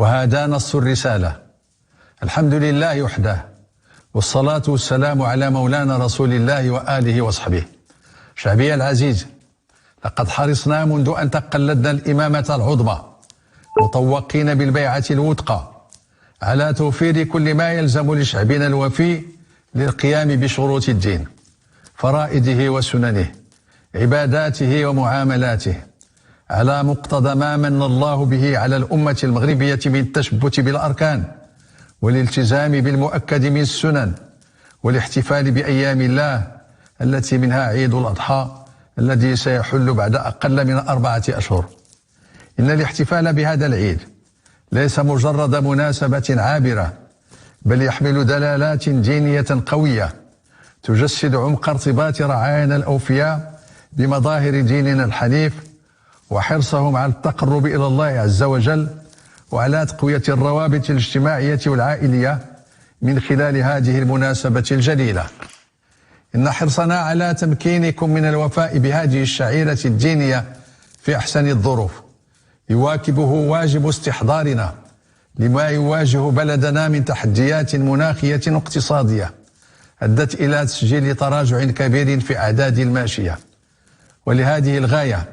وهذا نص الرسالة. الحمد لله وحده، والصلاة والسلام على مولانا رسول الله وآله وصحبه. شعبي العزيز، لقد حرصنا منذ أن تقلدنا الإمامة العظمى مطوقين بالبيعة الوثقى على توفير كل ما يلزم لشعبنا الوفي للقيام بشروط الدين، فرائده وسننه، عباداته ومعاملاته، على مقتضى ما من الله به على الأمة المغربية من التشبت بالأركان والالتزام بالمؤكد من السنن والاحتفال بأيام الله التي منها عيد الأضحى الذي سيحل بعد أقل من 4 أشهر. إن الاحتفال بهذا العيد ليس مجرد مناسبة عابرة، بل يحمل دلالات دينية قوية تجسد عمق ارتباط رعايانا الأوفياء بمظاهر ديننا الحنيف وحرصهم على التقرب إلى الله عز وجل وعلى تقوية الروابط الاجتماعية والعائلية من خلال هذه المناسبة الجليلة. إن حرصنا على تمكينكم من الوفاء بهذه الشعيرة الدينية في أحسن الظروف يواكبه واجب استحضارنا لما يواجه بلدنا من تحديات مناخية واقتصادية أدت إلى تسجيل تراجع كبير في أعداد الماشية. ولهذه الغاية،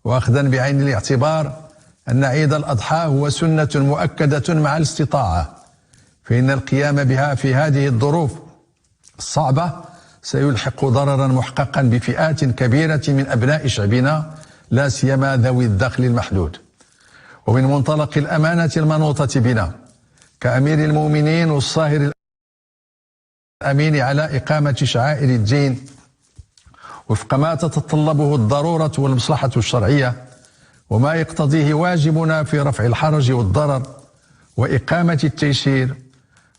وأخذا بعين الاعتبار أن عيد الأضحى هو سنة مؤكدة مع الاستطاعة، فإن القيام بها في هذه الظروف الصعبة سيلحق ضررا محققا بفئات كبيرة من أبناء شعبنا، لا سيما ذوي الدخل المحدود. ومن منطلق الأمانة المنوطة بنا كأمير المؤمنين والصاهر الأمين على إقامة شعائر الدين وفق ما تتطلبه الضرورة والمصلحة الشرعية وما يقتضيه واجبنا في رفع الحرج والضرر وإقامة التيسير،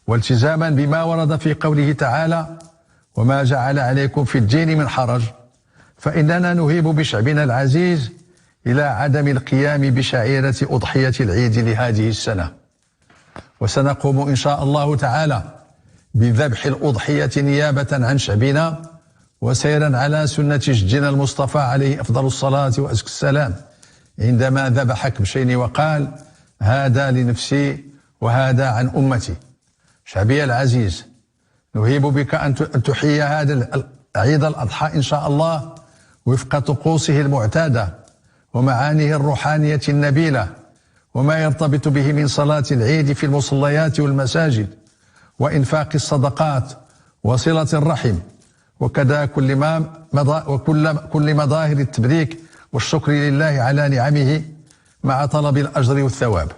والتزاما بما ورد في قوله تعالى: وما جعل عليكم في الدين من حرج، فإننا نهيب بشعبنا العزيز إلى عدم القيام بشعيرة أضحية العيد لهذه السنة. وسنقوم إن شاء الله تعالى بذبح الأضحية نيابة عن شعبنا وسيرا على سنة جدنا المصطفى عليه أفضل الصلاة وأزكى السلام، عندما ذبح كبشين وقال: هذا لنفسي وهذا عن أمتي. شعبي العزيز، نهيب بك أن تحيي هذا عيد الأضحى إن شاء الله وفق طقوسه المعتادة ومعانيه الروحانية النبيلة وما يرتبط به من صلاة العيد في المصليات والمساجد وإنفاق الصدقات وصلة الرحم، وكذا كل مظاهر التبريك والشكر لله على نعمه مع طلب الأجر والثواب.